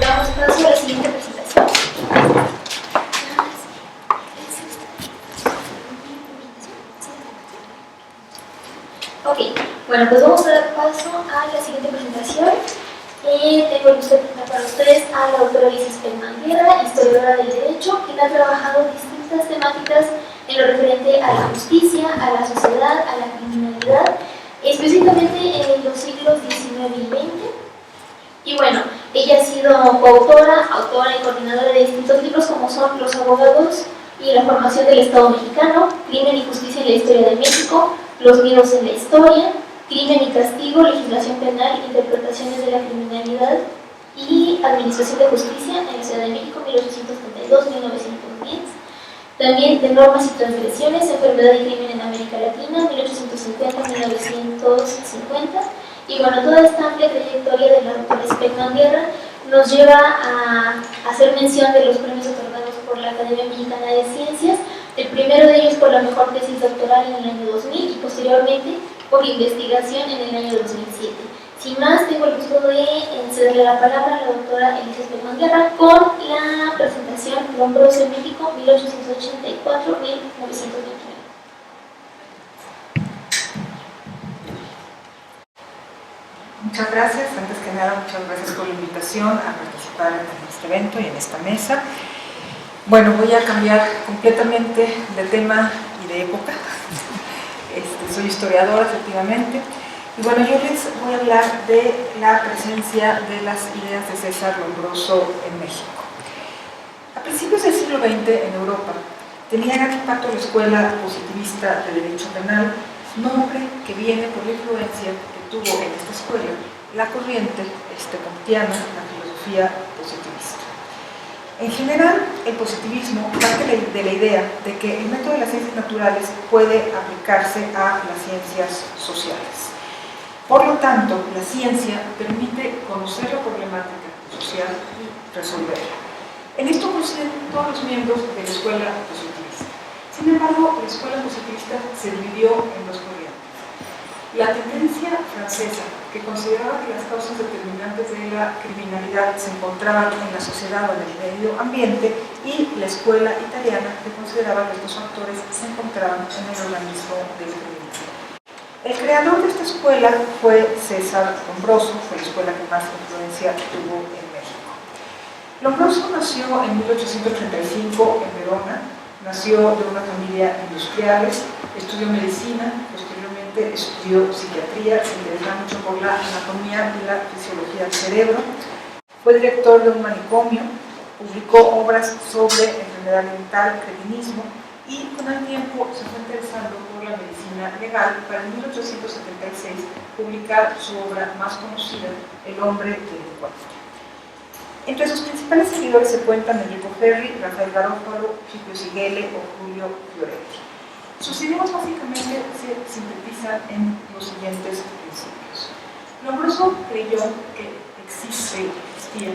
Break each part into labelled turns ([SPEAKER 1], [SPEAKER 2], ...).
[SPEAKER 1] damos paso a la siguiente presentación. Ok, bueno, pues vamos a dar paso a la siguiente presentación. Tengo el gusto de presentar para ustedes a la doctora Alicia Speckman Guerra, historiadora del derecho, quien ha trabajado distintas temáticas en lo referente a la justicia, a la sociedad, a la criminalidad, específicamente en los siglos XIX y XX. Y bueno, ella ha sido coautora, autora y coordinadora de distintos libros como son Los abogados y la formación del Estado mexicano, Crimen y justicia en la historia de México, Los miedos en la historia, Crimen y castigo, legislación penal, interpretaciones de la criminalidad y administración de justicia en la Ciudad de México, 1832-1910. También de normas y transgresiones, enfermedad y crimen en América Latina, 1850-1950. Y bueno, toda esta amplia trayectoria de la doctora Speckman Guerra nos lleva a hacer mención de los premios otorgados por la Academia Mexicana de Ciencias, el primero de ellos por la mejor tesis doctoral en el año 2000 y posteriormente por investigación en el año 2007. Sin más, tengo el gusto de cederle la palabra a la doctora Alicia Speckman Guerra con la presentación Lombroso en México, 1884-1929.
[SPEAKER 2] Muchas gracias. Antes que nada, muchas gracias por la invitación a participar en este evento y en esta mesa. Bueno, voy a cambiar completamente de tema y de época. Soy historiadora, efectivamente. Y bueno, yo les voy a hablar de la presencia de las ideas de César Lombroso en México. A principios del siglo XX, en Europa, tenía gran impacto la escuela positivista de derecho penal, nombre que viene por la influencia tuvo en esta escuela la corriente kantiana, la filosofía positivista. En general, el positivismo parte de la idea de que el método de las ciencias naturales puede aplicarse a las ciencias sociales. Por lo tanto, la ciencia permite conocer la problemática social y resolverla. En esto coinciden todos los miembros de la escuela positivista. Sin embargo, la escuela positivista se dividió en dos corrientes. La tendencia francesa, que consideraba que las causas determinantes de la criminalidad se encontraban en la sociedad o en el medio ambiente, y la escuela italiana, que consideraba que estos factores se encontraban en el organismo del crimen. El creador de esta escuela fue César Lombroso, fue la escuela que más influencia tuvo en México. Lombroso nació en 1835 en Verona, nació de una familia industriales, estudió medicina, estudió psiquiatría, se interesaba mucho por la anatomía y la fisiología del cerebro, fue director de un manicomio, publicó obras sobre enfermedad mental, cretinismo, y con el tiempo se fue interesando por la medicina legal para en 1876 publicar su obra más conocida, El hombre del lenguaje. Entre sus principales seguidores se cuentan Enrico Ferri, Rafael Garófalo, Scipio Sigele o Julio Fioretti. Sus ideas básicamente se sintetizan en los siguientes principios. Lombroso creyó que existía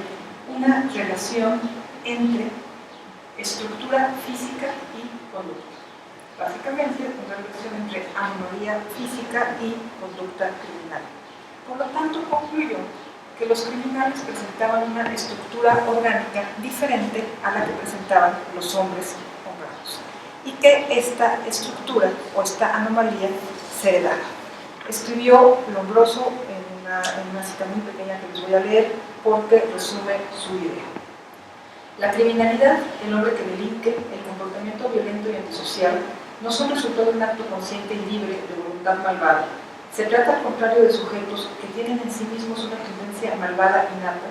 [SPEAKER 2] una relación entre estructura física y conducta. Básicamente, una relación entre anomalía física y conducta criminal. Por lo tanto, concluyó que los criminales presentaban una estructura orgánica diferente a la que presentaban los hombres honrados, y que esta estructura o esta anomalía se heredaba. Escribió Lombroso en una cita muy pequeña que les voy a leer porque resume su idea. La criminalidad, el hombre que delinque, el comportamiento violento y antisocial no son resultado de un acto consciente y libre de voluntad malvada. Se trata al contrario de sujetos que tienen en sí mismos una tendencia malvada innata,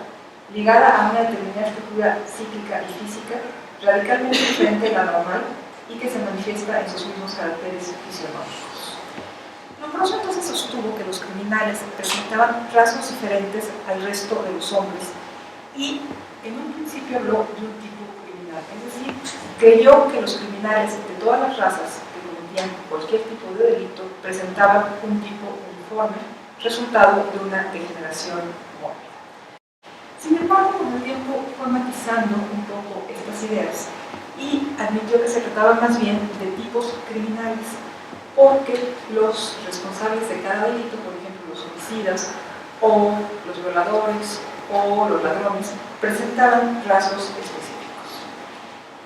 [SPEAKER 2] ligada a una determinada estructura psíquica y física radicalmente diferente a la normal, y que se manifiesta en sus mismos caracteres fisionómicos. Lombroso entonces sostuvo que los criminales presentaban rasgos diferentes al resto de los hombres y en un principio habló de un tipo criminal, es decir, creyó que los criminales de todas las razas que cometían cualquier tipo de delito presentaban un tipo uniforme, resultado de una degeneración mórbida. Sin embargo, con el tiempo fue matizando un poco estas ideas y admitió que se trataba más bien de tipos criminales, porque los responsables de cada delito, por ejemplo los homicidas o los violadores o los ladrones presentaban rasgos específicos.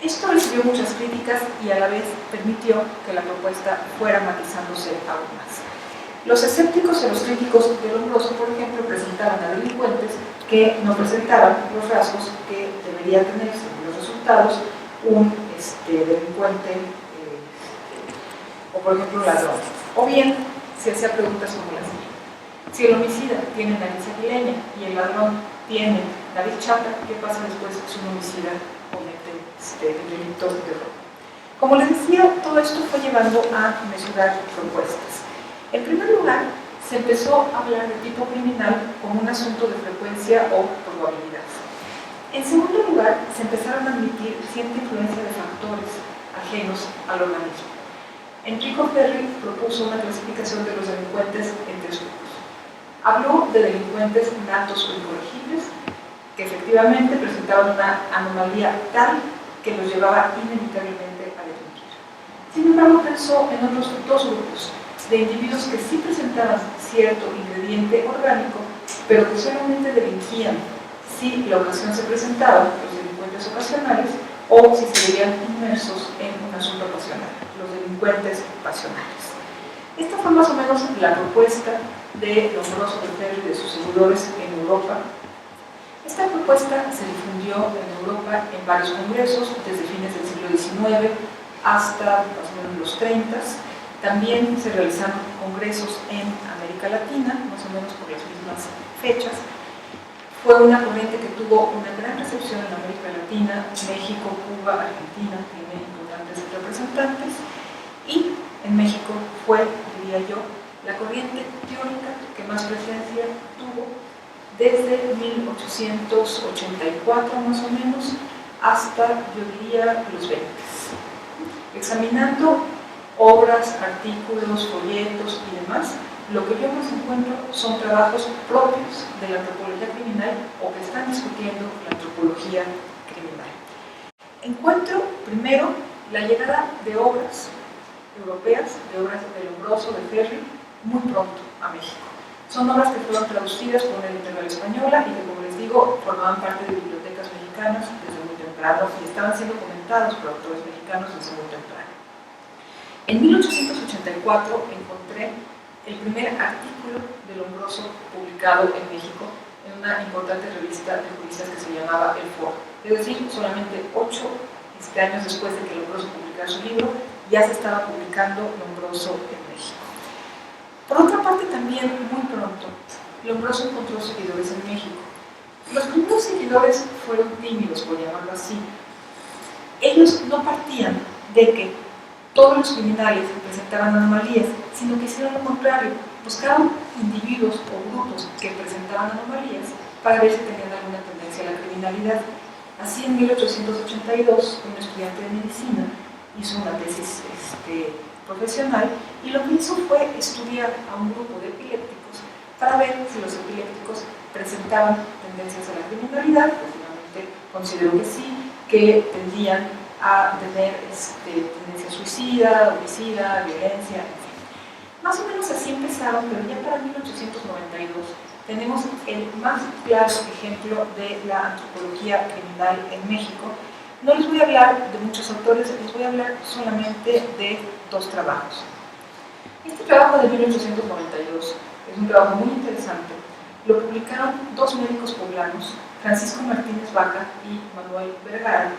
[SPEAKER 2] Esto recibió muchas críticas y a la vez permitió que la propuesta fuera matizándose aún más. Los escépticos y los críticos de Lombroso, por ejemplo, presentaban a delincuentes que no presentaban los rasgos que debería tener, según los resultados, un delincuente o, por ejemplo, un ladrón. O bien, se hacía preguntas como las siguientes. Si el homicida tiene nariz aguileña y el ladrón tiene nariz chata, ¿qué pasa después si un homicida comete el delito de robo? Como les decía, todo esto fue llevando a mesurar propuestas. En primer lugar, se empezó a hablar de tipo criminal como un asunto de frecuencia o probabilidad. En segundo lugar, se empezaron a admitir cierta influencia de factores ajenos al organismo. Enrico Ferri propuso una clasificación de los delincuentes en tres grupos. Habló de delincuentes natos o incorregibles, que efectivamente presentaban una anomalía tal que los llevaba inevitablemente a delinquir. Sin embargo, pensó en otros dos grupos, de individuos que sí presentaban cierto ingrediente orgánico, pero que solamente delinquían si la ocasión se presentaba, los delincuentes ocasionales, o si se veían inmersos en un asunto pasional, los delincuentes pasionales. Esta fue más o menos la propuesta de Lombroso, de Ferri y de sus seguidores en Europa. Esta propuesta se difundió en Europa en varios congresos, desde fines del siglo XIX hasta más o menos los 30. También se realizaron congresos en América Latina, más o menos por las mismas fechas. Fue una corriente que tuvo una gran recepción en América Latina. México, Cuba, Argentina tienen importantes representantes, y en México fue, diría yo, la corriente teórica que más presencia tuvo desde 1884 más o menos hasta, yo diría, los 20. Examinando obras, artículos, folletos y demás, lo que yo más encuentro son trabajos propios de la antropología criminal o que están discutiendo la antropología criminal. Encuentro, primero, la llegada de obras europeas, de obras de Lombroso, de Ferri, muy pronto a México. Son obras que fueron traducidas por una editorial española y que, como les digo, formaban parte de bibliotecas mexicanas desde muy temprano y estaban siendo comentados por autores mexicanos desde muy temprano. En 1884 encontré el primer artículo de Lombroso publicado en México en una importante revista de juristas que se llamaba El Foro. Es decir, solamente 8 años después de que Lombroso publicara su libro, ya se estaba publicando Lombroso en México. Por otra parte, también muy pronto, Lombroso encontró seguidores en México. Los primeros seguidores fueron tímidos, por llamarlo así. Ellos no partían de que todos los criminales presentaban anomalías, sino que hicieron lo contrario, buscaron individuos o grupos que presentaban anomalías para ver si tenían alguna tendencia a la criminalidad. Así, en 1882, un estudiante de medicina hizo una tesis profesional y lo que hizo fue estudiar a un grupo de epilépticos para ver si los epilépticos presentaban tendencias a la criminalidad. Finalmente consideró que sí, que tendían a tener tendencia suicida, homicida, violencia, en fin. Más o menos así empezaron, pero ya para 1892 tenemos el más claro ejemplo de la antropología criminal en México. No les voy a hablar de muchos autores, les voy a hablar solamente de 2 trabajos. Este trabajo de 1892 es un trabajo muy interesante. Lo publicaron 2 médicos poblanos, Francisco Martínez Vaca y Manuel Vergara,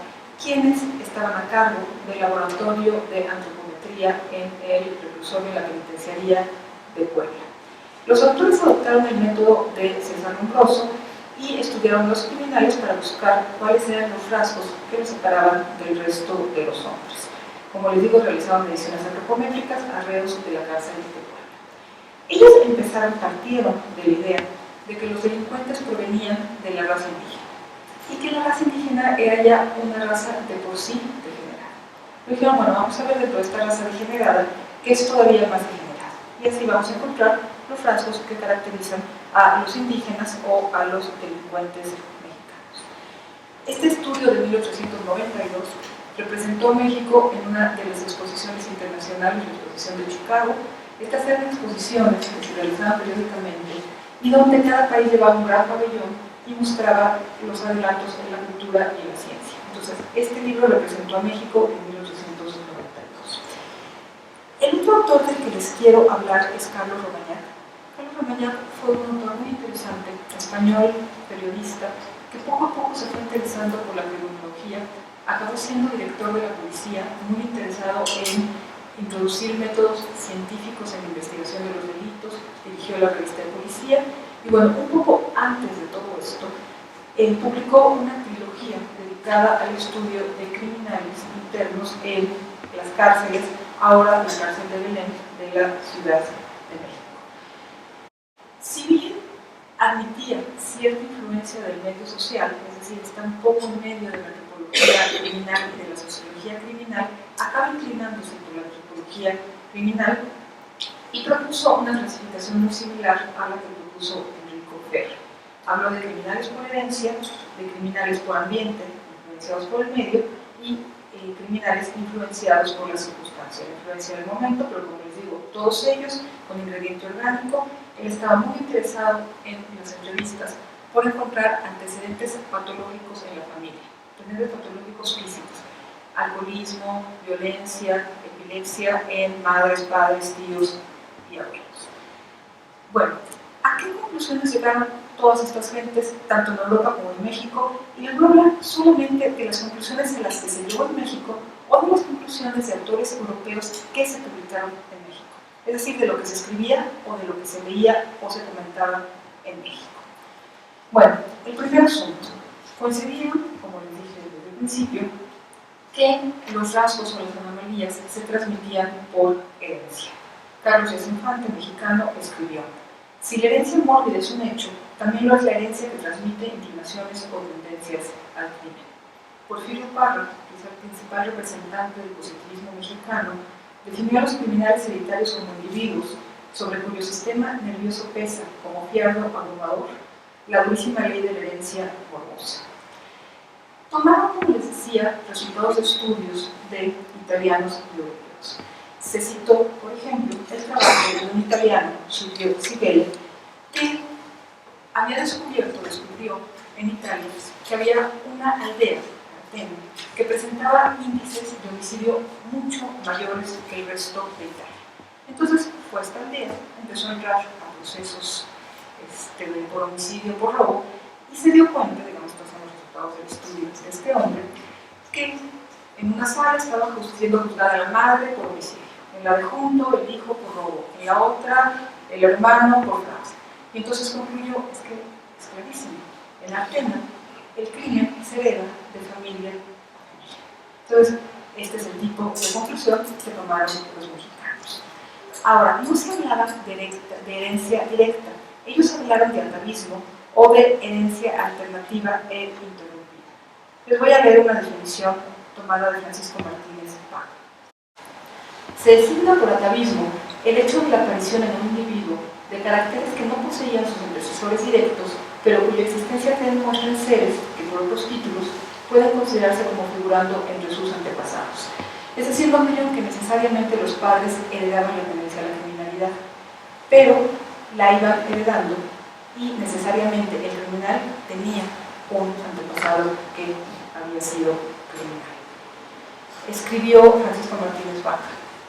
[SPEAKER 2] quienes estaban a cargo del laboratorio de antropometría en el reclusorio de la penitenciaría de Puebla. Los autores adoptaron el método de César Lombroso y estudiaron los criminales para buscar cuáles eran los rasgos que los separaban del resto de los hombres. Como les digo, realizaban mediciones antropométricas a reos de la cárcel de Puebla. Ellos partieron de la idea de que los delincuentes provenían de la raza indígena y que la raza indígena era ya una raza de por sí degenerada. Dijeron, bueno, vamos a ver dentro de esta raza degenerada que es todavía más degenerada, y así vamos a encontrar los rasgos que caracterizan a los indígenas o a los delincuentes mexicanos. Este estudio de 1892 representó a México en una de las exposiciones internacionales, la exposición de Chicago. Estas eran exposiciones que se realizaban periódicamente y donde cada país llevaba un gran pabellón y mostraba los adelantos en la cultura y en la ciencia. Entonces, este libro representó a México en 1892. El otro autor del que les quiero hablar es Carlos Romañac. Carlos Romañac fue un autor muy interesante, español, periodista, que poco a poco se fue interesando por la criminología, acabó siendo director de la policía, muy interesado en introducir métodos científicos en la investigación de los delitos, dirigió la revista de policía, y bueno, un poco antes de todo esto, publicó una trilogía dedicada al estudio de criminales internos en las cárceles, ahora la cárcel de Belén de la Ciudad de México. Si bien admitía cierta influencia del medio social, es decir, está un poco en medio de la antropología criminal y de la sociología criminal, acaba inclinándose por la antropología criminal y propuso una clasificación muy similar a la que propuso Enrico Ferrer. Habló de criminales por herencia, de criminales por ambiente, influenciados por el medio, y criminales influenciados por la circunstancia, la influencia del momento, pero como les digo, todos ellos con ingrediente orgánico. Él estaba muy interesado en las entrevistas por encontrar antecedentes patológicos en la familia, antecedentes patológicos físicos, alcoholismo, violencia, epilepsia en madres, padres, tíos y abuelos. Bueno, ¿a qué conclusiones llegaron todas estas gentes, tanto en Europa como en México? Y les voy a hablar solamente de las conclusiones a las que se llegó en México o de las conclusiones de autores europeos que se publicaron en México. Es decir, de lo que se escribía o de lo que se leía o se comentaba en México. Bueno, el primer asunto. Coincidieron, como les dije desde el principio, que los rasgos o las anomalías se transmitían por herencia. Carlos Díaz Infante, mexicano, escribió: si la herencia mórbida es un hecho, también lo es la herencia que transmite inclinaciones o tendencias al crimen. Porfirio Parra, que es el principal representante del positivismo mexicano, definió a los criminales hereditarios como individuos sobre cuyo sistema nervioso pesa, como fiardo abrumador, la durísima ley de la herencia morbosa. Tomaron, como les decía, resultados de estudios de italianos y europeos. Se citó, por ejemplo, el trabajo de un italiano, Giulio Sibeli, que había descubrió en Italia que había una aldea que presentaba índices de homicidio mucho mayores que el resto de Italia. Entonces fue a esta aldea, empezó a entrar a procesos por homicidio, por robo, y se dio cuenta, digamos, estos son los resultados del estudio de este hombre, que en una sala estaba siendo juzgada la madre por homicidio, en la de junto el hijo por robo, en la otra el hermano por fraude. Y entonces concluyó, es que es clarísimo, en Atenas el crimen se hereda de familia a familia. Entonces, este es el tipo de conclusión que tomaron los mexicanos. Ahora, no se hablaba de herencia directa, ellos hablaron de atavismo o de herencia alternativa e interrumpida. Les voy a leer una definición tomada de Francisco Martínez Paco. Se designa por atavismo el hecho de la aparición en un individuo de caracteres que no poseían sus antecesores directos, pero cuya existencia demuestra en seres que por otros títulos pueden considerarse como figurando entre sus antepasados. Es decir, no creen que necesariamente los padres heredaban la tendencia a la criminalidad, pero la iban heredando y necesariamente el criminal tenía un antepasado que había sido criminal. Escribió Francisco Martínez Vaca: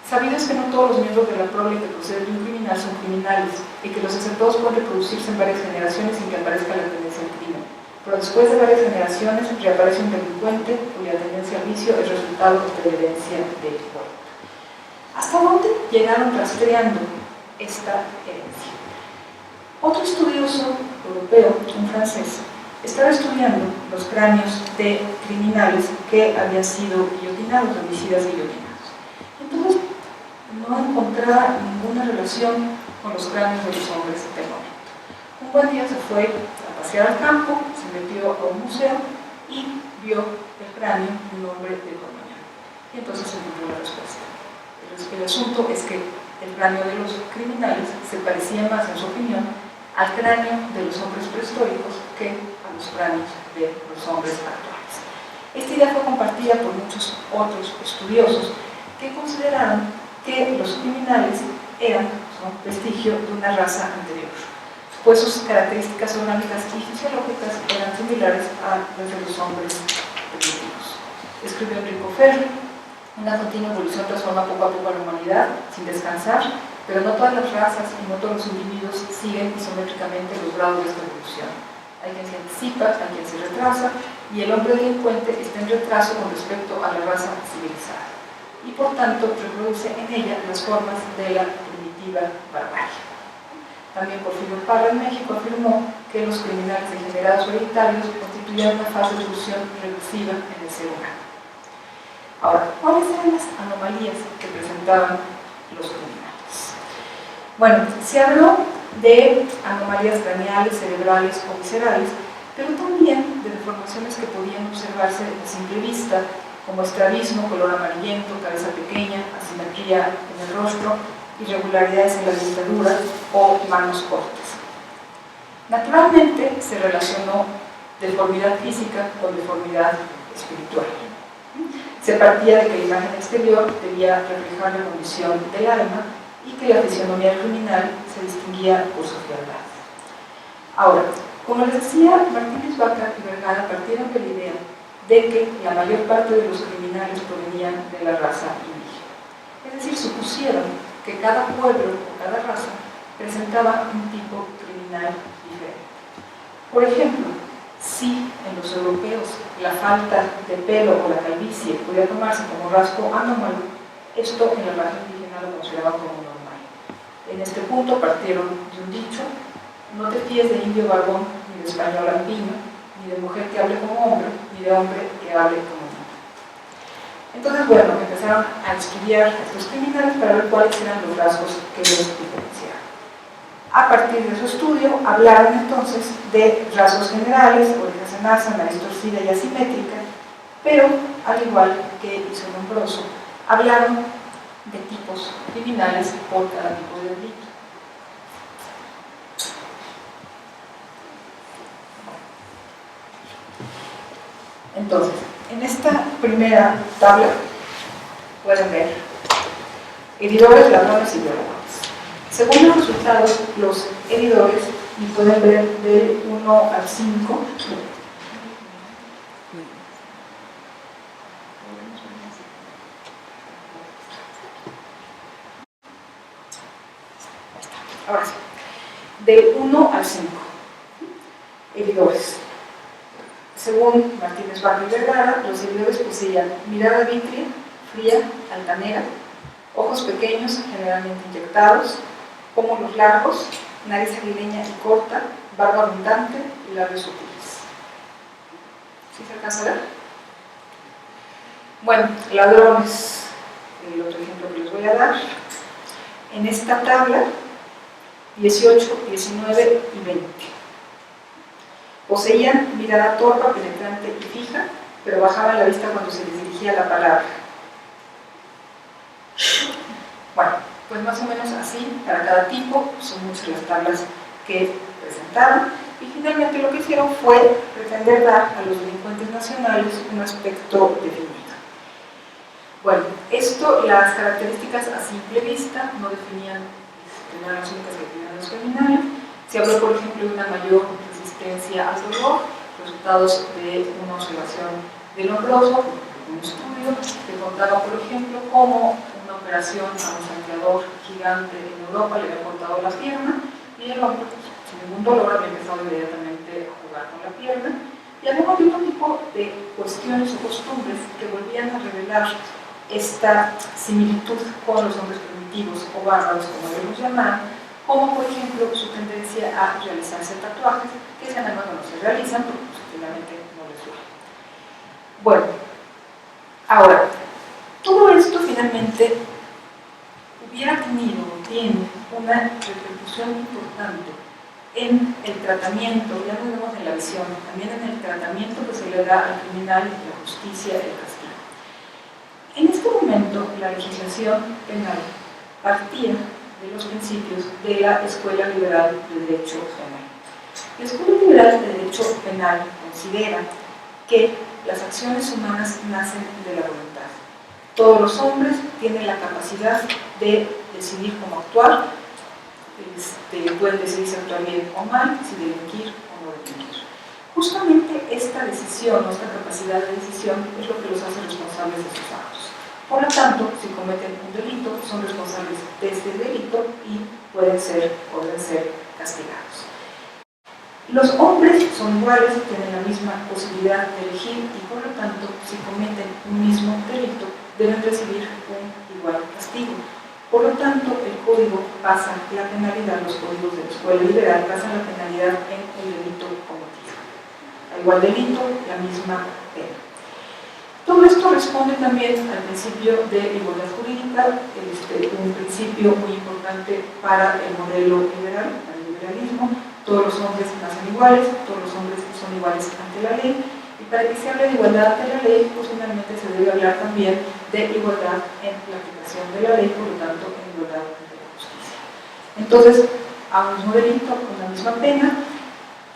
[SPEAKER 2] sabido es que no todos los miembros de la prole que proceden de un criminal son criminales y que los acertados pueden reproducirse en varias generaciones sin que aparezca la tendencia al crimen. Pero después de varias generaciones reaparece un delincuente cuya tendencia al vicio es resultado de la herencia del cuerpo. ¿Hasta dónde llegaron rastreando esta herencia? Otro estudioso europeo, un francés, estaba estudiando los cráneos de criminales que habían sido guillotinados, homicidas guillotinados. Entonces, no encontraba ninguna relación con los cráneos de los hombres del momento. Un buen día se fue a pasear al campo, se metió a un museo y vio el cráneo de un hombre de Cormañón. Y entonces encontró la respuesta. El asunto es que el cráneo de los criminales se parecía más, en su opinión, al cráneo de los hombres prehistóricos que a los cráneos de los hombres actuales. Esta idea fue compartida por muchos otros estudiosos que consideraron que los criminales son vestigio de una raza anterior. pues sus características orgánicas y fisiológicas eran similares a las de los hombres primitivos. Escribió Enrico Ferri: una continua evolución transforma poco a poco a la humanidad, sin descansar, pero no todas las razas y no todos los individuos siguen isométricamente los grados de esta evolución. Hay quien se anticipa, hay quien se retrasa, y el hombre delincuente está en retraso con respecto a la raza civilizada, y por tanto reproduce en ella las formas de la primitiva barbarie. También Porfirio Parra en México afirmó que los criminales degenerados hereditarios constituían una fase de evolución regresiva en el ser humano. Ahora, ¿cuáles eran las anomalías que presentaban los criminales? Bueno, se habló de anomalías craneales, cerebrales o viscerales, pero también de deformaciones que podían observarse a simple vista, como estrabismo, color amarillento, cabeza pequeña, asimetría en el rostro, irregularidades en la dentadura o manos cortas. Naturalmente se relacionó deformidad física con deformidad espiritual. Se partía de que la imagen exterior debía reflejar la condición del alma y que la fisionomía criminal se distinguía por su fealdad. Ahora, como les decía, Martínez Vaca y Vergara partieron de la idea de que la mayor parte de los criminales provenían de la raza indígena. Es decir, supusieron que cada pueblo o cada raza presentaba un tipo criminal diferente. Por ejemplo, si en los europeos la falta de pelo o la calvicie podía tomarse como rasgo anómalo, esto en la raza indígena lo consideraban como normal. En este punto partieron de un dicho: no te fíes de indio barbón, ni de español alpino, ni de mujer que hable como hombre, ni de hombre que hable como mujer. Entonces, bueno, empezaron a estudiar a estos criminales para ver cuáles eran los rasgos que los diferenciaban. A partir de su estudio, hablaron entonces de rasgos generales, orejas en asa, nariz torcida y asimétrica, pero, al igual que hizo Lombroso, hablaron de tipos criminales por cada tipo de delito. Entonces, en esta primera tabla pueden ver heridores, ladrones y violadores. Según los resultados, los heridores, y pueden ver del 1 al 5, ahora sí, del 1 al 5, heridores. Según Martínez Vaca y Vergara, los heridores poseían mirada vítrea, fría, altanera, ojos pequeños, generalmente inyectados, pómulos largos, nariz aguileña y corta, barba abundante y labios sutiles. ¿Sí se alcanza a ver? Bueno, ladrones, el otro ejemplo que les voy a dar. En esta tabla, 18, 19 y 20. Poseían mirada torva, penetrante y fija, pero bajaban la vista cuando se les dirigía la palabra. Bueno, pues más o menos así para cada tipo, son muchas las tablas que presentaron, y finalmente lo que hicieron fue pretender dar a los delincuentes nacionales un aspecto definido. Bueno, las características a simple vista no definían, no eran las únicas que definían los criminales. Se habló, por ejemplo, de una mayor resistencia al dolor, resultados de una observación de Lombroso, un estudio que contaba, por ejemplo, cómo una operación a un saqueador gigante en Europa le había cortado la pierna, y el hombre, sin ningún dolor, había empezado inmediatamente a jugar con la pierna, y había otro tipo de cuestiones o costumbres que volvían a revelar esta similitud con los hombres primitivos o bárbaros, como ellos los llamaban, como por ejemplo su tendencia a realizarse tatuajes, que sin embargo no se realizan porque posiblemente no les duele. Bueno, ahora, todo esto finalmente hubiera tenido o tiene una repercusión importante en el tratamiento, ya lo vemos en la visión, también en el tratamiento que se le da al criminal, la justicia y el castigo. En este momento, la legislación penal partía de los principios de la Escuela Liberal de Derecho Penal. La Escuela Liberal de Derecho Penal considera que las acciones humanas nacen de la voluntad. Todos los hombres tienen la capacidad de decidir cómo actuar pueden decidir si actuar bien o mal, si delinquir o no delinquir. Justamente esta decisión, esta capacidad de decisión, es lo que los hace responsables de sus actos. Por lo tanto, si cometen un delito, son responsables de este delito y pueden ser castigados. Los hombres son iguales, tienen la misma posibilidad de elegir y por lo tanto, si cometen un mismo delito, deben recibir un igual castigo. Por lo tanto, el código basa la penalidad, los códigos de la escuela liberal basan la penalidad en el delito cometido. Al igual delito, la misma pena. Todo esto responde también al principio de igualdad jurídica, un principio muy importante para el modelo liberal, el liberalismo. Todos los hombres nacen iguales, todos los hombres son iguales ante la ley, y para que se hable de igualdad ante la ley, pues finalmente se debe hablar también de igualdad en la aplicación de la ley, por lo tanto, en igualdad ante la justicia. Entonces, a un mismo delito, con la misma pena,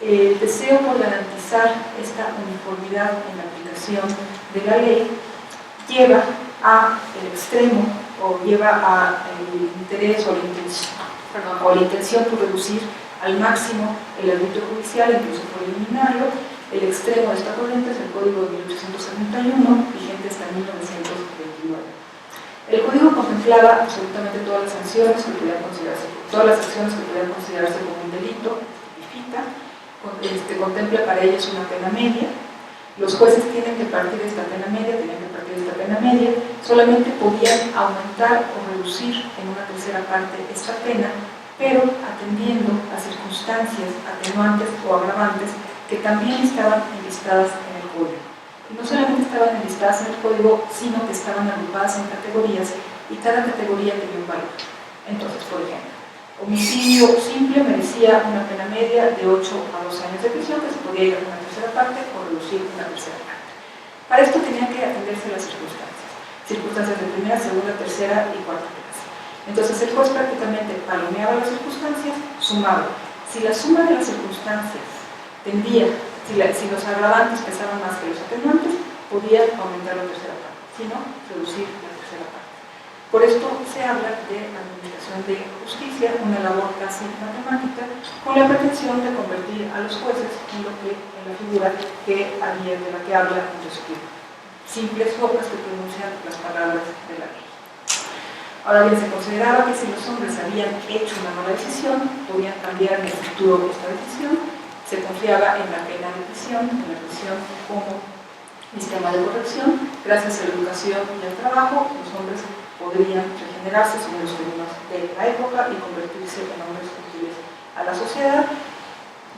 [SPEAKER 2] el deseo por garantizar esta uniformidad en la aplicación de la ley lleva al extremo, o lleva al interés o la intención por reducir al máximo el arbitrio judicial, incluso por eliminarlo. El extremo de esta corriente es el Código de 1871, vigente hasta 1929. El Código contemplaba absolutamente todas las sanciones que pudieran considerarse, todas las acciones que pudieran considerarse como un delito, tipifica, contempla para ellos una pena media. Los jueces tienen que partir de esta pena media, solamente podían aumentar o reducir en una tercera parte esta pena, pero atendiendo a circunstancias atenuantes o agravantes que también estaban enlistadas en el código. Y no solamente estaban enlistadas en el código, sino que estaban agrupadas en categorías y cada categoría tenía un valor. Entonces, por ejemplo, homicidio simple merecía una pena media de 8 a 12 años de prisión, que se podía ir a una tercera parte o reducir una tercera parte. Para esto tenían que atenderse las circunstancias de primera, segunda, tercera y cuarta clase. Entonces el juez prácticamente palomeaba las circunstancias, sumaba. Si la suma de las circunstancias tendía, si los agravantes pesaban más que los atenuantes, podía aumentar la tercera parte, si no, reducir la tercera parte. Por esto se habla de administración de justicia, una labor casi matemática, con la pretensión de convertir a los jueces en la figura de la que habla Montesquieu, simples bocas que pronuncian las palabras de la ley. Ahora bien, se consideraba que si los hombres habían hecho una mala decisión, podían cambiar en el futuro esta decisión. Se confiaba en la pena de prisión, en la prisión como sistema de corrección. Gracias a la educación y al trabajo, los hombres podrían regenerarse según los términos de la época y convertirse en hombres útiles a la sociedad.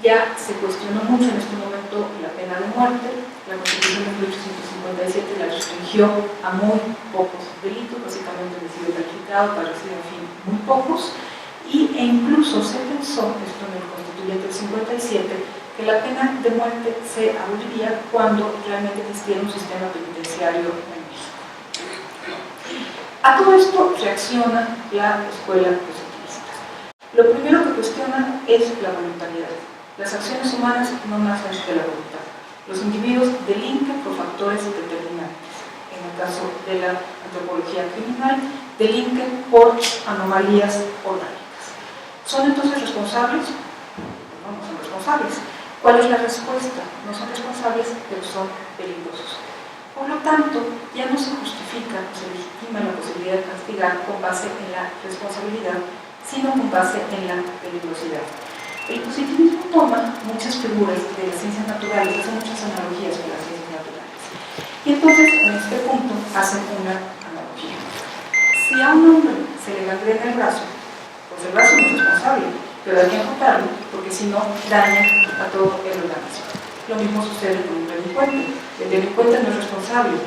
[SPEAKER 2] Ya se cuestionó mucho en este momento la pena de muerte. La Constitución de 1857 la restringió a muy pocos delitos, básicamente recibe calificado, para recibir, en fin, muy pocos, e incluso se pensó, esto en el Constituyente del 57, que la pena de muerte se aboliría cuando realmente existiera un sistema penitenciario en México. A todo esto reacciona la escuela positivista. Lo primero que cuestiona es la voluntariedad. Las acciones humanas no nacen de la voluntad. Los individuos delinquen por factores determinantes. En el caso de la antropología criminal, delinquen por anomalías orgánicas. ¿Son entonces responsables? No, no son responsables. ¿Cuál es la respuesta? No son responsables, pero son peligrosos. Por lo tanto, ya no se justifica, se legitima la posibilidad de castigar con base en la responsabilidad, sino con base en la peligrosidad. El positivismo toma muchas figuras de las ciencias naturales, hace muchas analogías con las ciencias naturales. Y entonces, en este punto, hacen una analogía. Si a un hombre se le gangrena el brazo, pues el brazo no es responsable, pero hay que amputarlo, porque si no, daña a todo el organismo. Lo mismo sucede con un delincuente. El delincuente no es responsable,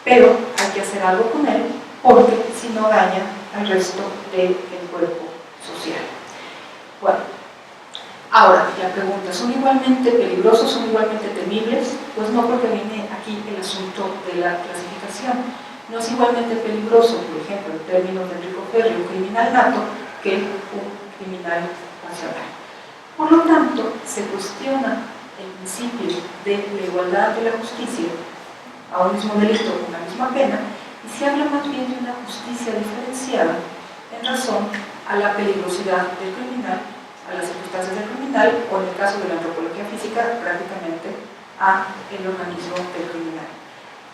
[SPEAKER 2] pero hay que hacer algo con él, porque si no daña al resto del cuerpo social. Bueno. Ahora, la pregunta, ¿son igualmente peligrosos, son igualmente temibles? Pues no, porque viene aquí el asunto de la clasificación. No es igualmente peligroso, por ejemplo, en términos de Enrico Ferri, un criminal nato, que un criminal nacional. Por lo tanto, se cuestiona el principio de la igualdad de la justicia a un mismo delito con la misma pena, y se habla más bien de una justicia diferenciada en razón a la peligrosidad del criminal, a las circunstancias del criminal, o en el caso de la antropología física, prácticamente a el organismo del criminal.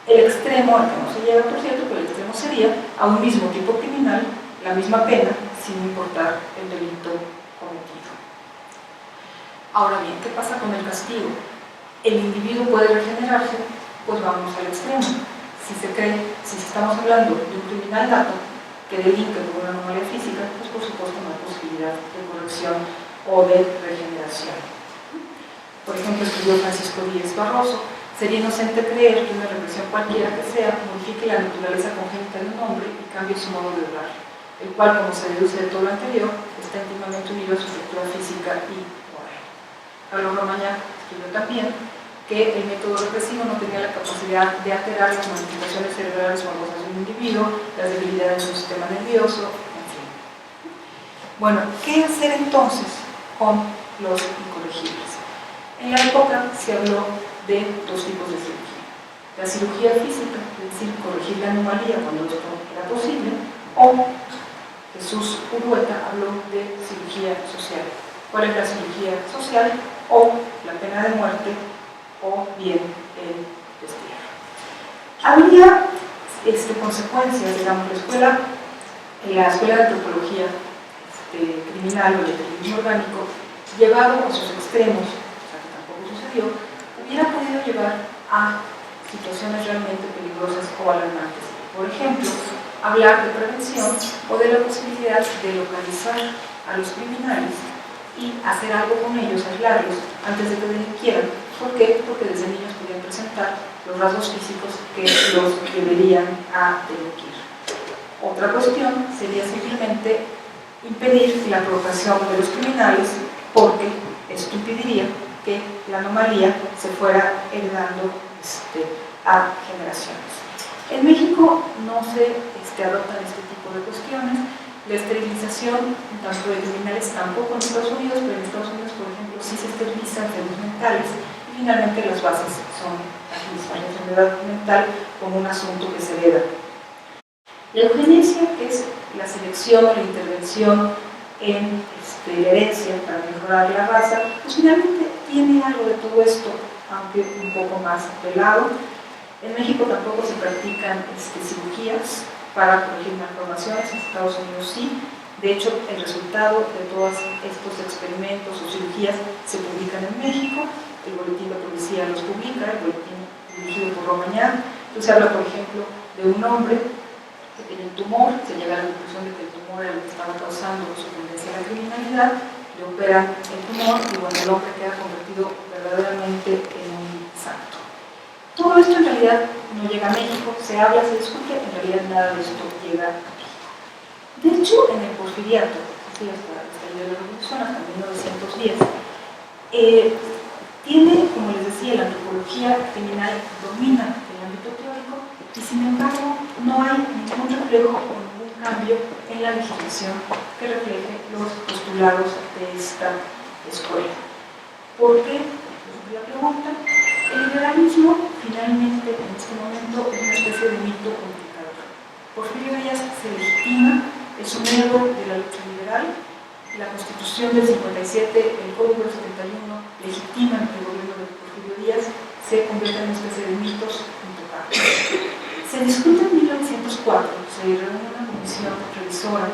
[SPEAKER 2] El extremo, al que no se llega, por cierto, pero el extremo sería a un mismo tipo criminal, la misma pena, sin importar el delito cometido. Ahora bien, ¿qué pasa con el castigo? ¿El individuo puede regenerarse? Pues vamos al extremo. Si estamos hablando de un criminal nato que delinque por una anomalía física, pues por supuesto no hay posibilidad de corrección o de regeneración. Por ejemplo, escribió Francisco Díez Barroso: sería inocente creer que una represión cualquiera que sea modifique la naturaleza congénita de un hombre y cambie su modo de obrar, el cual, como se deduce de todo lo anterior, está íntimamente unido a su estructura física y moral. Carlos Romaña escribió también que el método represivo no tenía la capacidad de alterar las manifestaciones cerebrales o morbosas de un individuo, las debilidades de su sistema nervioso, en fin. Bueno, ¿qué hacer entonces con los incorregibles? En la época se habló de dos tipos de cirugía: la cirugía física, es decir, corregir la anomalía cuando esto era posible, o Jesús Urueta habló de cirugía social. ¿Cuál es la cirugía social? O la pena de muerte, o bien el destierro. Habría consecuencias, digamos, la escuela de antropología criminal o de criminalismo orgánico, llevado a sus extremos, o sea que tampoco sucedió, hubiera podido llevar a situaciones realmente peligrosas o alarmantes. Por ejemplo, hablar de prevención o de la posibilidad de localizar a los criminales y hacer algo con ellos, aislarlos, antes de que delinquieran. ¿Por qué? Porque desde niños podían presentar los rasgos físicos que los llevarían a delinquir. Otra cuestión sería simplemente impedir la provocación de los criminales, porque esto impediría que la anomalía se fuera heredando a generaciones. En México no se adoptan este tipo de cuestiones. La esterilización, tanto de criminales, tampoco en Estados Unidos, pero en Estados Unidos, por ejemplo, sí se esterilizan enfermos mentales, y finalmente las bases son las mismas. La enfermedad mental como un asunto que se hereda. La eugenesia, que es la selección o la intervención en la herencia para mejorar la raza, pues finalmente tiene algo de todo esto, aunque un poco más velado. En México tampoco se practican cirugías para corregir malformaciones, en Estados Unidos sí. De hecho, el resultado de todos estos experimentos o cirugías se publican en México. El boletín de policía los publica, el boletín dirigido por Romañán. Entonces se habla, por ejemplo, de un hombre que tenía un tumor, se llega a la conclusión de que el tumor era lo que estaba causando su tendencia a la criminalidad, le operan el tumor y bueno, el hombre queda convertido verdaderamente en un santo. Todo esto en realidad no llega a México, se habla, se discute, en realidad nada de esto llega a México. De hecho, en el porfiriato, hasta el de la Revolución, hasta 1910, tiene, como les decía, la antropología criminal domina el ámbito teórico y sin embargo no hay ningún reflejo o ningún cambio en la legislación que refleje los postulados de esta escuela. ¿Por qué? Es la pregunta. El liberalismo finalmente en este momento es una especie de mito complicador. Porfirio Díaz se legitima, es un héroe de la lucha liberal. La Constitución del 57, el Código del 71 legitiman el gobierno de Porfirio Díaz, se convierte en una especie de mitos intocables. Se discute en 1904, se reúne una comisión revisora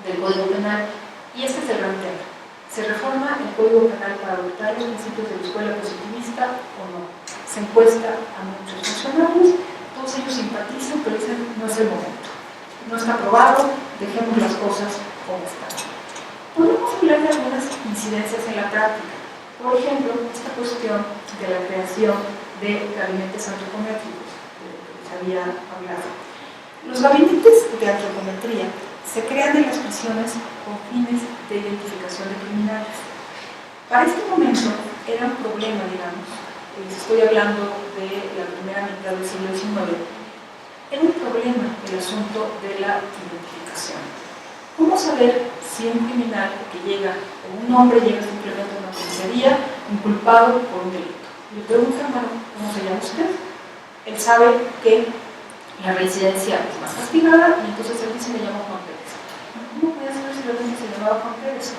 [SPEAKER 2] del Código Penal y este es el gran tema. ¿Se reforma el Código Penal para adoptar los principios de la escuela positivista o no? Se encuesta a muchos funcionarios, todos ellos simpatizan, pero dicen no es el momento. No está aprobado, dejemos las cosas como están. Podemos hablar de algunas incidencias en la práctica. Por ejemplo, esta cuestión de la creación de gabinetes antropométricos, de lo que les había hablado. Los gabinetes de antropometría se crean en las prisiones con fines de identificación de criminales. Para este momento era un problema, digamos, estoy hablando de la primera mitad del siglo XIX, era un problema el asunto de la identificación. ¿Cómo saber si un criminal que llega, o un hombre llega simplemente a una comisaría inculpado por un delito? Le preguntan, bueno, ¿cómo se llama usted? Él sabe que la reincidencia es más castigada y entonces él dice, me llamo Juan Pérez. ¿Cómo puede saber si realmente se llamaba Juan Pérez.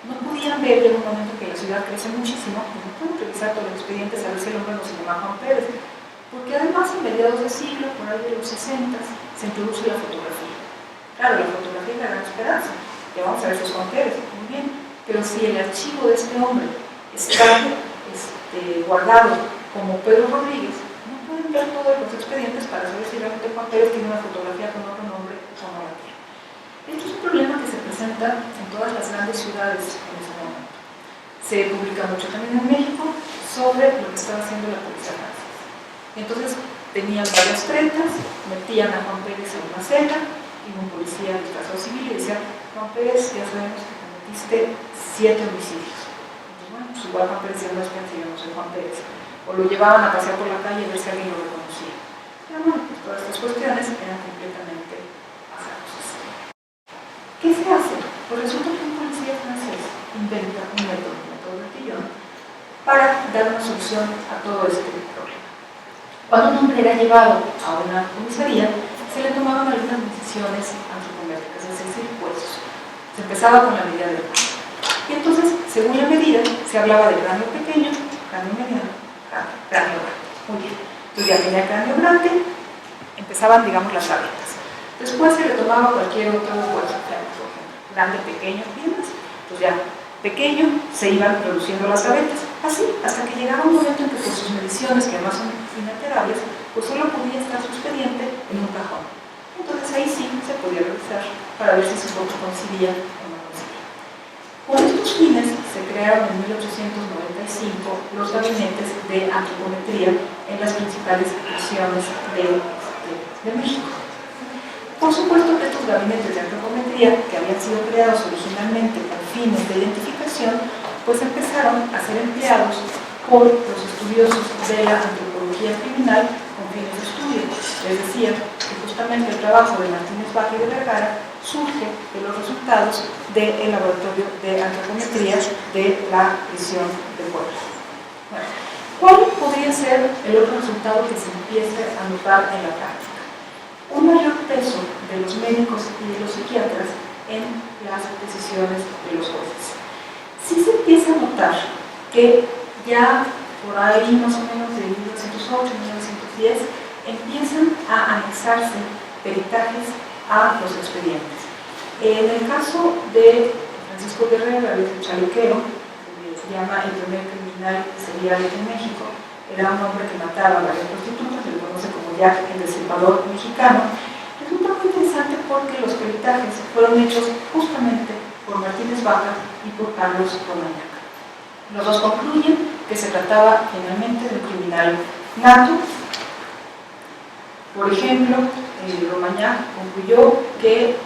[SPEAKER 2] No podían ver en un momento que la ciudad crece muchísimo, no pueden revisar todos los expedientes a ver si el hombre no se llama Juan Pérez, porque además a mediados de siglo, por ahí de los 60, se introduce la fotografía. Claro, la fotografía es la gran esperanza, que vamos a ver si es Juan Pérez, muy bien, pero si el archivo de este hombre está guardado como Pedro Rodríguez, no pueden ver todos los expedientes para saber si realmente Juan Pérez tiene una fotografía con otro nombre o no la tiene. Esto es un problema que se presenta en todas las grandes ciudades en ese momento. Se publica mucho también en México sobre lo que estaba haciendo la policía francesa. Entonces tenían varias tretas, metían a Juan Pérez en una celda y un policía disfrazado civil y decía: Juan Pérez, ya sabemos que cometiste 7 homicidios. Entonces, bueno, pues igual Juan Pérez ya no es que yo no soy Juan Pérez. O lo llevaban a pasear por la calle a ver si alguien lo reconocía. Pero bueno, pues todas estas cuestiones eran completamente azarosas. ¿Qué se hace? Pues resulta que un policía francés inventa un método Bertillon, para dar una solución a todo este problema. Cuando un hombre era llevado a una comisaría, se le tomaban algunas decisiones antropométricas, es decir, juicios. Se empezaba con la medida del cráneo. Y entonces, según la medida, se hablaba de cráneo pequeño, cráneo mediano, cráneo grande. Muy bien. Entonces ya tenía cráneo grande, empezaban, digamos, las tabletas. Después se le tomaba cualquier otro hueso, por ejemplo, grande, pequeño y demás. Pues ya, pequeño, se iban reduciendo las gavetas. Así, hasta que llegaba un momento en que por sus mediciones, que además son inalterables, pues solo podía estar su expediente en un cajón. Entonces ahí sí se podía revisar para ver si su voto coincidía o no coincidía. Con estos fines se crearon en 1895 los gabinetes de antropometría en las principales prisiones de México. Por supuesto que estos gabinetes de antropometría, que habían sido creados originalmente con fines de identificación, pues empezaron a ser empleados por los estudiosos de la antropología criminal con fines de estudio. Les decía que justamente el trabajo de Martínez Vaca y de Vergara surge de los resultados del laboratorio de antropometría de la prisión de Puebla. Bueno, ¿cuál podría ser el otro resultado que se empiece a notar en la práctica? Un mayor peso de los médicos y de los psiquiatras en las decisiones de los jueces. Sí se empieza a notar que ya por ahí más o menos de 1908, 1910, empiezan a anexarse peritajes a los expedientes. En el caso de Francisco Guerrero, el chalequero, que se llama el primer criminal serial en México, era un hombre que mataba a varias prostitutas, se le conoce como Jack el Destripador mexicano. Resulta muy interesante porque los peritajes fueron hechos justamente por Martínez Vaca y por Carlos Romagnac. Los dos concluyen que se trataba finalmente de un criminal nato. Por ejemplo, Romagnac concluyó que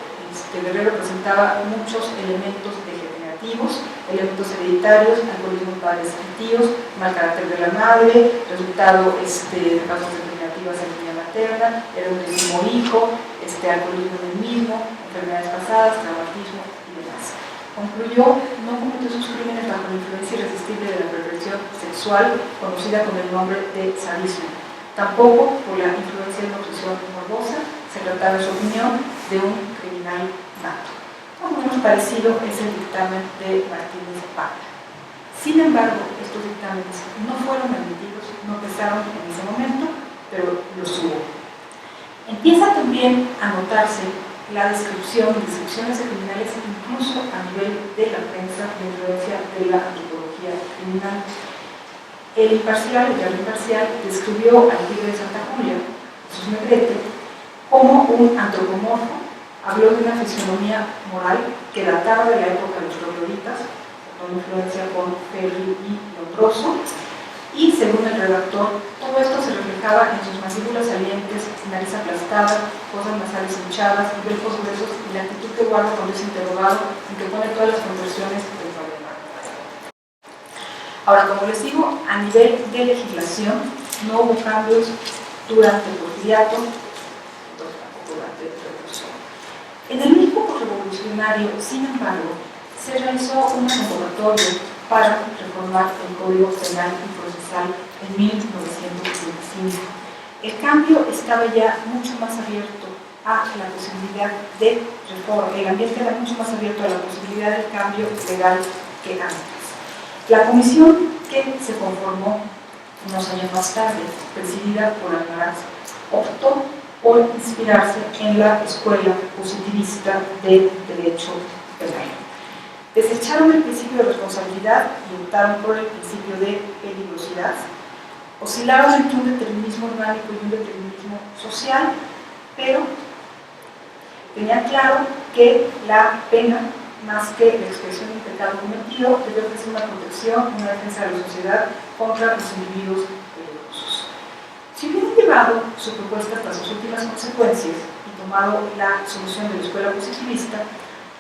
[SPEAKER 2] Guerrero presentaba muchos elementos degenerativos, elementos hereditarios, alcoholismo en padres y tíos, mal carácter de la madre, resultado de causas degenerativas en la línea materna, era un décimo hijo, alcoholismo en el mismo, enfermedades pasadas, traumatismo y demás. Concluyó no cometió sus crímenes bajo la influencia irresistible de la perversión sexual conocida con el nombre de sadismo. Tampoco por la influencia de nutrición morbosa, se trataba en su opinión de un criminal nato. Más o menos parecido es el dictamen de Martínez Vaca. Sin embargo, estos dictámenes no fueron admitidos, no pesaron en ese momento, pero los hubo. Empieza también a notarse la descripciones de criminales incluso a nivel de la prensa de influencia de la antropología criminal. El diario Imparcial, describió al Tigre de Santa Julia, Jesús Negrete, como un antropomorfo. Habló de una fisionomía moral que databa de la época de los trogloditas, con influencia con Ferri y Lombroso, y según el redactor, todo esto se reflejaba en sus mandíbulas salientes, nariz aplastada, fosas nasales hinchadas, grifos gruesos y la actitud que guarda cuando es interrogado y que pone todas las conversiones del problema. Ahora, como les digo, a nivel de legislación no hubo cambios durante el Porfiriato, entonces tampoco durante la Revolución. En el México revolucionario, sin embargo, se realizó una convocatoria para reformar el Código Penal y Procesal en 1925. El cambio estaba ya mucho más abierto a la posibilidad de reforma. El ambiente era mucho más abierto a la posibilidad de cambio legal que antes. La comisión que se conformó unos años más tarde, presidida por Almaraz, optó por inspirarse en la escuela positivista del derecho penal. Desecharon el principio de responsabilidad y optaron por el principio de peligrosidad. Oscilaron entre un determinismo orgánico y un determinismo social, pero tenían claro que la pena, más que la expresión del pecado cometido, debe ofrecer una protección, una defensa de la sociedad contra los individuos peligrosos. Si hubieran llevado su propuesta hasta sus últimas consecuencias y tomado la solución de la escuela positivista,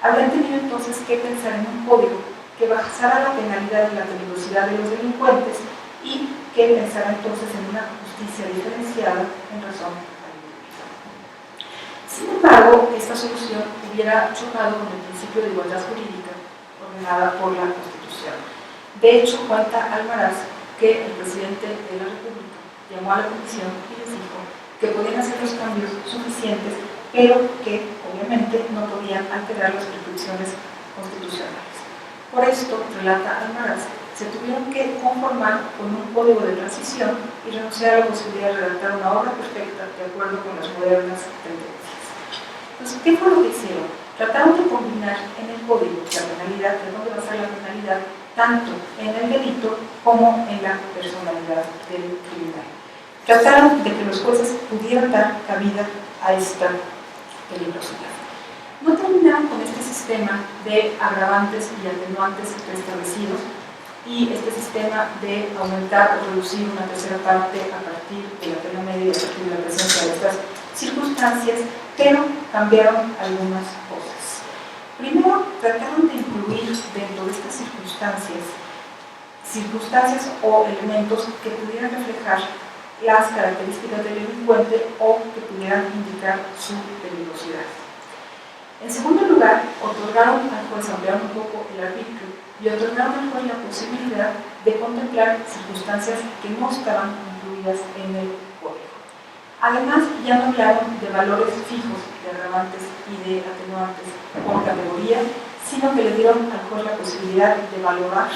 [SPEAKER 2] habrían tenido entonces que pensar en un código que basara la penalidad y la peligrosidad de los delincuentes y que pensara entonces en una justicia diferenciada en razón al individuo. Sin embargo, esta solución hubiera chocado con el principio de igualdad jurídica ordenada por la Constitución. De hecho, cuenta Almaraz que el presidente de la República llamó a la comisión y les dijo que podían hacer los cambios suficientes, pero que obviamente no podían alterar las prescripciones constitucionales. Por esto, relata Almaraz, se tuvieron que conformar con un código de transición y renunciar a la posibilidad de redactar una obra perfecta de acuerdo con las modernas tendencias. Entonces, ¿qué fue lo que hicieron? Trataron de combinar en el código la penalidad, de dónde basar la penalidad, tanto en el delito como en la personalidad del criminal. Trataron de que los jueces pudieran dar cabida a esta peligrosidad. No terminaron con este sistema de agravantes y atenuantes preestablecidos y este sistema de aumentar o reducir una tercera parte a partir de la pena media y a partir de la presencia de estas circunstancias, pero cambiaron algunas cosas. Primero, trataron de incluir dentro de estas circunstancias o elementos que pudieran reflejar las características del delincuente o que pudieran indicar su peligrosidad. En segundo lugar, otorgaron al juez, ampliaron un poco el arbitrio y otorgaron al juez la posibilidad de contemplar circunstancias que no estaban incluidas en el código. Además, ya no hablaron de valores fijos de agravantes y de atenuantes por categoría, sino que le dieron al juez la posibilidad de valorar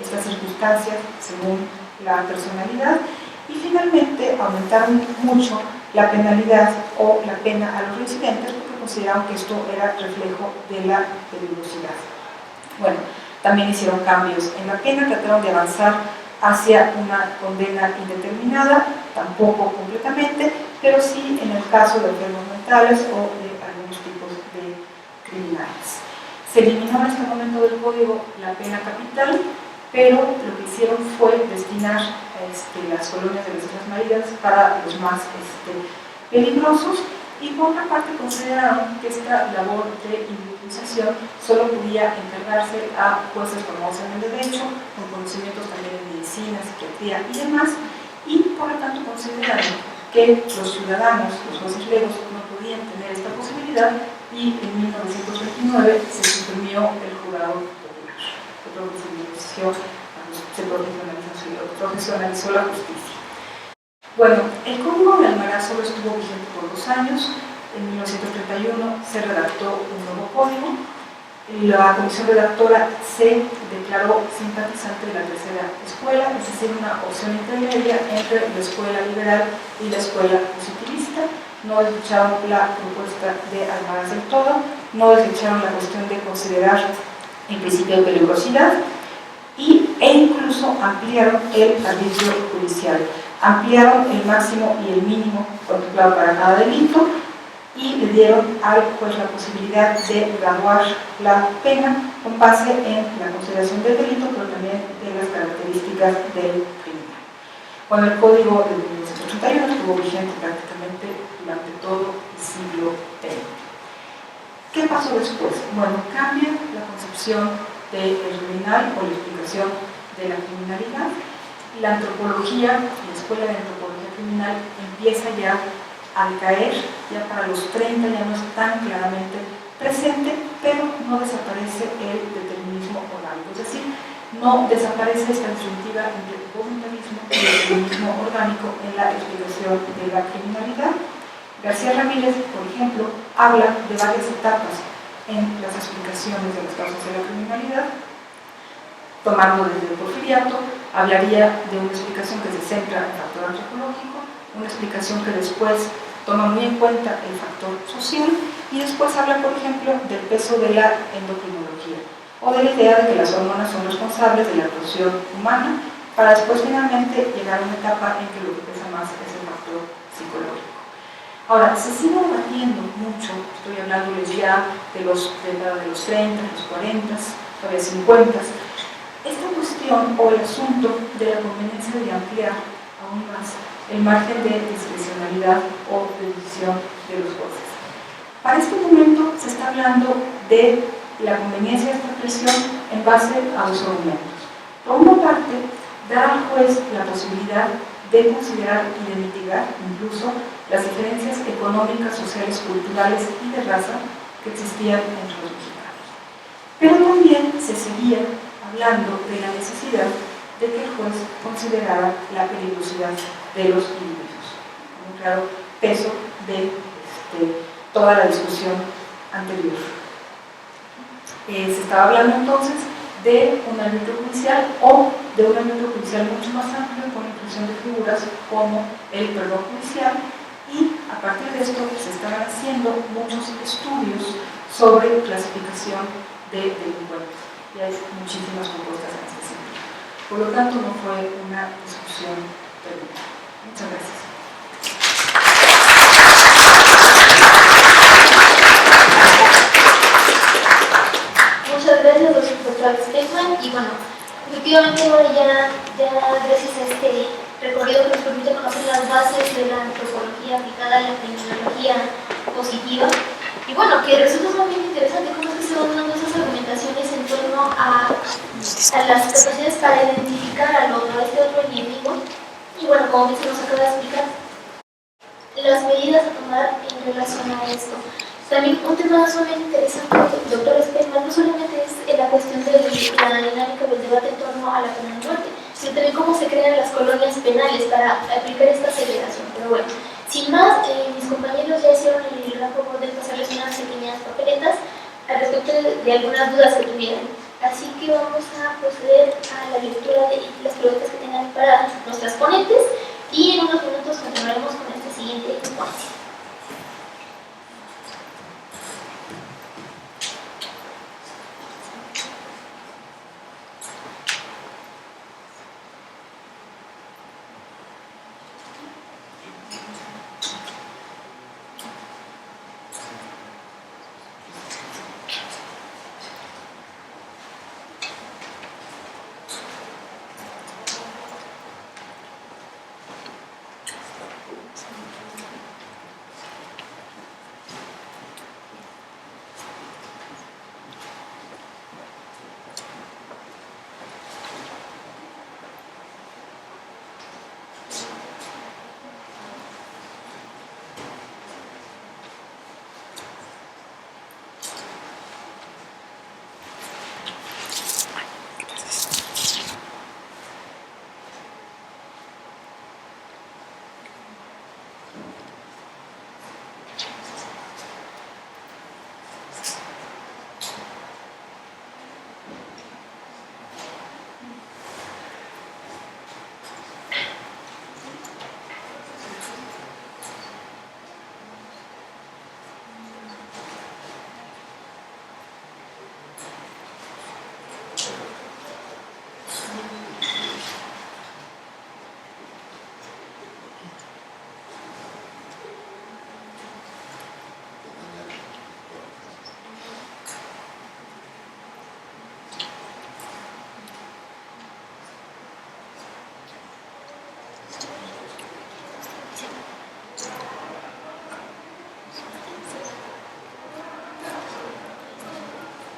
[SPEAKER 2] estas circunstancias según la personalidad y finalmente aumentaron mucho la penalidad o la pena a los reincidentes porque consideraron que esto era reflejo de la peligrosidad. Bueno, también hicieron cambios en la pena, trataron de avanzar hacia una condena indeterminada, tampoco completamente, pero sí en el caso de enfermos mentales o de algunos tipos de criminales. Se eliminó en este momento del código la pena capital, pero lo que hicieron fue destinar las colonias de las Islas Malvinas para los más peligrosos y por otra parte consideraron que esta labor de individualización solo podía encargarse a jueces formados en el derecho, con conocimientos también en medicina, psiquiatría y demás, y por lo tanto consideraron que los ciudadanos, los jueces legos, no podían tener esta posibilidad y en 1929 se suprimió el jurado popular, se profesionalizó la justicia. Bueno, el Código de Almaraz solo estuvo vigente por 2 años. En 1931 se redactó un nuevo código. La comisión redactora se declaró simpatizante de la tercera escuela, es decir, una opción intermedia entre la escuela liberal y la escuela positivista. No desecharon la propuesta de Almaraz del todo, no desecharon la cuestión de considerar el principio de peligrosidad e incluso ampliaron el arbitrio judicial. Ampliaron el máximo y el mínimo contemplado para cada delito y le dieron al juez la posibilidad de graduar la pena con base en la consideración del delito, pero también de las características del criminal. Bueno, el código de 1981 estuvo vigente prácticamente durante todo el siglo XX. ¿Qué pasó después? Bueno, cambia la concepción del criminal o la explicación de la criminalidad. La antropología, la escuela de antropología criminal empieza ya a decaer, ya para los 30 ya no es tan claramente presente, pero no desaparece el determinismo orgánico, es decir, no desaparece esta disyuntiva entre voluntarismo y determinismo orgánico en la explicación de la criminalidad. García Ramírez, por ejemplo, habla de varias etapas en las explicaciones de las causas de la criminalidad. Tomando desde el porfiriato, hablaría de una explicación que se centra en el factor antropológico, una explicación que después toma muy en cuenta el factor social, y después habla, por ejemplo, del peso de la endocrinología, o de la idea de que las hormonas son responsables de la evolución humana, para después finalmente llegar a una etapa en que lo que pesa más es el factor psicológico. Ahora, se sigue debatiendo mucho, estoy hablándoles ya de los 30, los 40, todavía 50, esta cuestión o el asunto de la conveniencia de ampliar aún más el margen de discrecionalidad o de decisión de los jueces. Para este momento se está hablando de la conveniencia de esta presión en base a dos argumentos. Por una parte, dar al juez la posibilidad de considerar y de mitigar incluso las diferencias económicas, sociales, culturales y de raza que existían entre los mexicanos. Pero también se seguía hablando de la necesidad de que el juez considerara la peligrosidad de los individuos, con un claro peso de toda la discusión anterior. Se estaba hablando entonces de un ámbito judicial o de un ámbito judicial mucho más amplio, con la inclusión de figuras como el perdón judicial, y a partir de esto se estaban haciendo muchos estudios sobre clasificación de delincuentes, y hay muchísimas propuestas en este sentido. Por lo tanto, no fue una discusión terminada. Muchas gracias.
[SPEAKER 1] Muchas gracias, doctor Steinman. Y bueno, efectivamente ahora ya gracias a este recorrido que nos permite conocer las bases de la antropología aplicada a la criminología positiva, y bueno, que resulta sumamente interesante cómo es que se van dando esas argumentaciones en torno a las capacidades para identificar al otro, a este otro enemigo, y bueno, como se nos acaba de explicar, las medidas a tomar en relación a esto. También un tema sumamente interesante, doctor Steinman, no solamente es la cuestión de la dinámica del debate en torno a la pena de muerte, sino también cómo se crean las colonias penales para aplicar esta segregación. Pero bueno, sin más, mis compañeros ya hicieron el gran favor de pasarles unas pequeñas papeletas al respecto de algunas dudas que tuvieran. Así que vamos a proceder a la lectura de las preguntas que tengan para nuestras ponentes, y en unos minutos continuaremos con esta siguiente ponencia.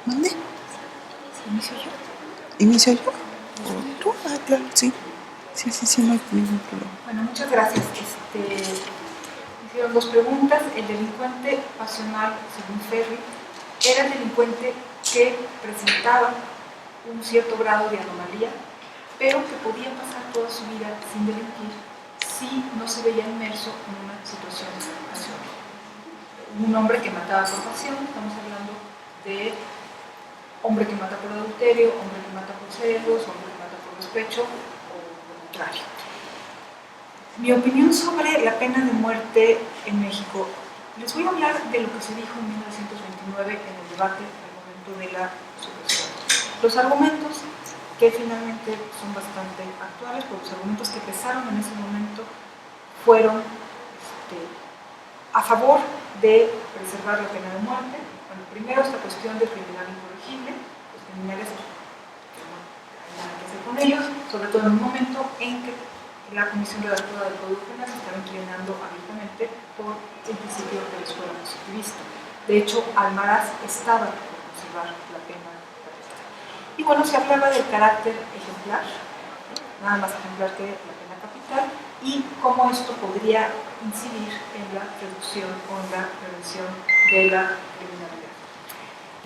[SPEAKER 3] ¿Mande? ¿Inicio yo? ¿Inicio yo? ¿O tú? Ah, claro, sí. Sí, no hay ningún problema.
[SPEAKER 2] Bueno, muchas gracias. Hicieron dos preguntas. El delincuente pasional, según Ferri, era el delincuente que presentaba un cierto grado de anomalía, pero que podía pasar toda su vida sin delinquir si no se veía inmerso en una situación pasional. un hombre que mataba por pasión, estamos hablando de hombre que mata por adulterio, hombre que mata por celos, hombre que mata por despecho, o lo contrario. Mi opinión sobre la pena de muerte en México. Les voy a hablar de lo que se dijo en 1929 en el debate al momento de la supresión. Los argumentos que finalmente son bastante actuales, porque los argumentos que pesaron en ese momento fueron a favor de preservar la pena de muerte. Bueno, primero esta cuestión del criminal incorregible, los criminales que no hay nada que hacer con ellos, sobre todo en un momento en que la Comisión Redactora del Código Penal se estaba inclinando abiertamente por el principio de la escuela positivista. De hecho, Almaraz estaba por conservar la pena capital. Y bueno, se hablaba del carácter ejemplar, nada más ejemplar que la pena capital, y cómo esto podría incidir en la reducción o en la prevención de la criminalidad.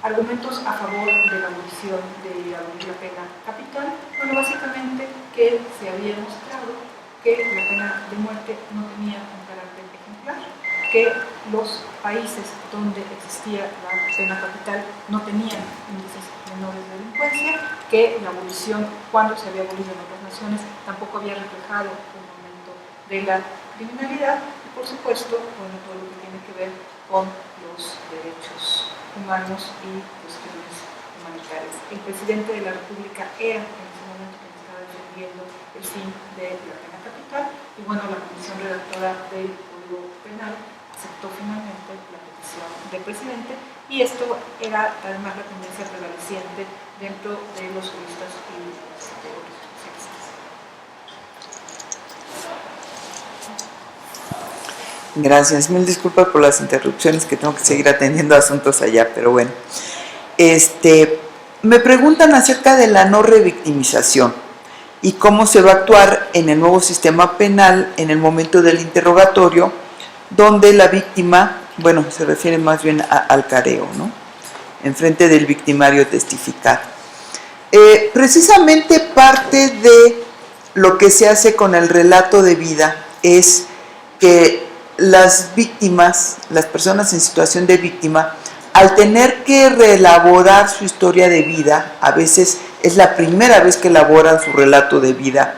[SPEAKER 2] Argumentos a favor de la abolición de la pena capital, bueno, básicamente que se había demostrado que la pena de muerte no tenía un carácter ejemplar, que los países donde existía la pena capital no tenían índices menores de delincuencia, que la abolición, cuando se había abolido en otras naciones, tampoco había reflejado un aumento de la criminalidad, y por supuesto, bueno, todo lo que tiene que ver con los derechos humanos y los crímenes humanitarios. El presidente de la República era en ese momento quien estaba defendiendo el fin de la pena capital, y bueno, la Comisión Redactora del Código Penal aceptó finalmente la petición del presidente, y esto era además la tendencia prevaleciente dentro de los juristas y otros especialistas.
[SPEAKER 3] Gracias, mil disculpas por las interrupciones, que tengo que seguir atendiendo asuntos allá, pero bueno. Me preguntan acerca de la no revictimización y cómo se va a actuar en el nuevo sistema penal en el momento del interrogatorio, donde la víctima, bueno, se refiere más bien al careo, ¿no? Enfrente del victimario testificar. Precisamente parte de lo que se hace con el relato de vida es que las víctimas, las personas en situación de víctima, al tener que reelaborar su historia de vida, a veces es la primera vez que elaboran su relato de vida,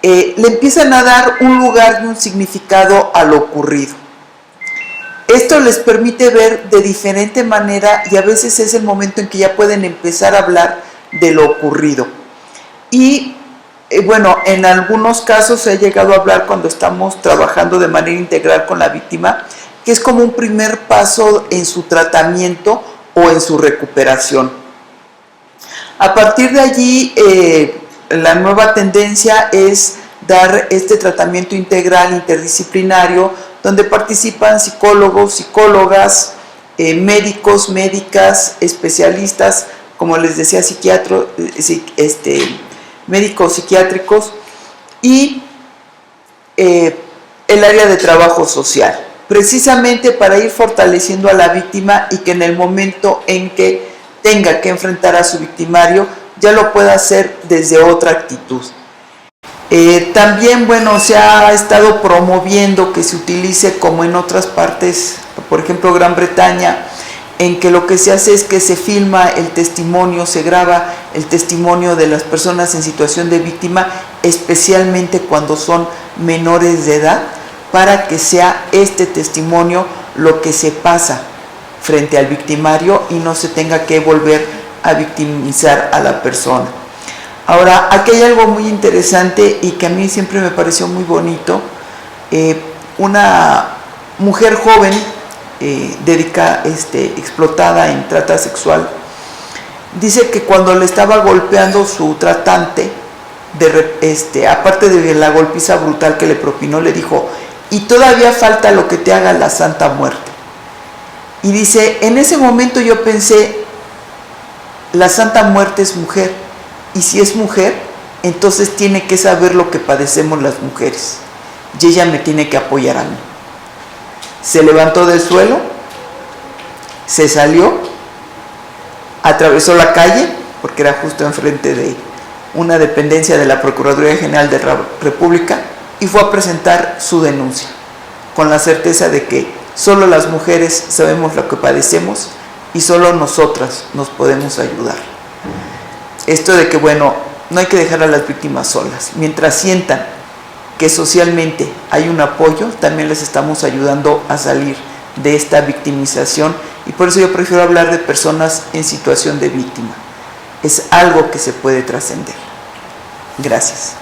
[SPEAKER 3] le empiezan a dar un lugar y un significado a lo ocurrido. Esto les permite ver de diferente manera, y a veces es el momento en que ya pueden empezar a hablar de lo ocurrido. Y bueno, en algunos casos se ha llegado a hablar, cuando estamos trabajando de manera integral con la víctima, que es como un primer paso en su tratamiento o en su recuperación. A partir de allí, la nueva tendencia es dar este tratamiento integral, interdisciplinario, donde participan psicólogos, psicólogas, médicos, médicas, especialistas, como les decía, médicos psiquiátricos, y el área de trabajo social, precisamente para ir fortaleciendo a la víctima, y que en el momento en que tenga que enfrentar a su victimario ya lo pueda hacer desde otra actitud. También, bueno, se ha estado promoviendo que se utilice, como en otras partes, por ejemplo Gran Bretaña, en que lo que se hace es que se filma el testimonio, se graba el testimonio de las personas en situación de víctima, especialmente cuando son menores de edad, para que sea este testimonio lo que se pasa frente al victimario y no se tenga que volver a victimizar a la persona. Ahora, aquí hay algo muy interesante y que a mí siempre me pareció muy bonito. Una mujer joven, explotada en trata sexual, dice que cuando le estaba golpeando su tratante, aparte de la golpiza brutal que le propinó, le dijo: y todavía falta lo que te haga la Santa Muerte. Y dice: en ese momento yo pensé, la Santa Muerte es mujer, y si es mujer, entonces tiene que saber lo que padecemos las mujeres, y ella me tiene que apoyar a mí. Se levantó del suelo, se salió, atravesó la calle, porque era justo enfrente de una dependencia de la Procuraduría General de la República, y fue a presentar su denuncia, con la certeza de que Solo las mujeres sabemos lo que padecemos y solo nosotras nos podemos ayudar. Esto de que, bueno, no hay que dejar a las víctimas solas. Mientras sientan que socialmente hay un apoyo, también les estamos ayudando a salir de esta victimización, y por eso yo prefiero hablar de personas en situación de víctima. Es algo que se puede trascender. Gracias.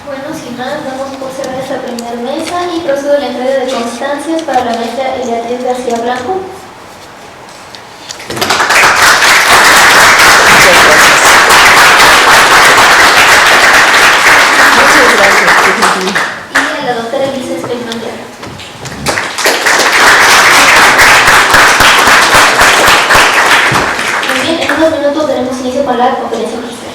[SPEAKER 1] Bueno, sin más, damos por cerrar esta primera mesa y procedo a la entrega de constancias para la maestra Eliatriz García Blanco.
[SPEAKER 3] Muchas gracias.
[SPEAKER 1] Y a la doctora Elisa Spellman Guerra. Muy bien, en unos minutos daremos inicio con la conferencia magistral.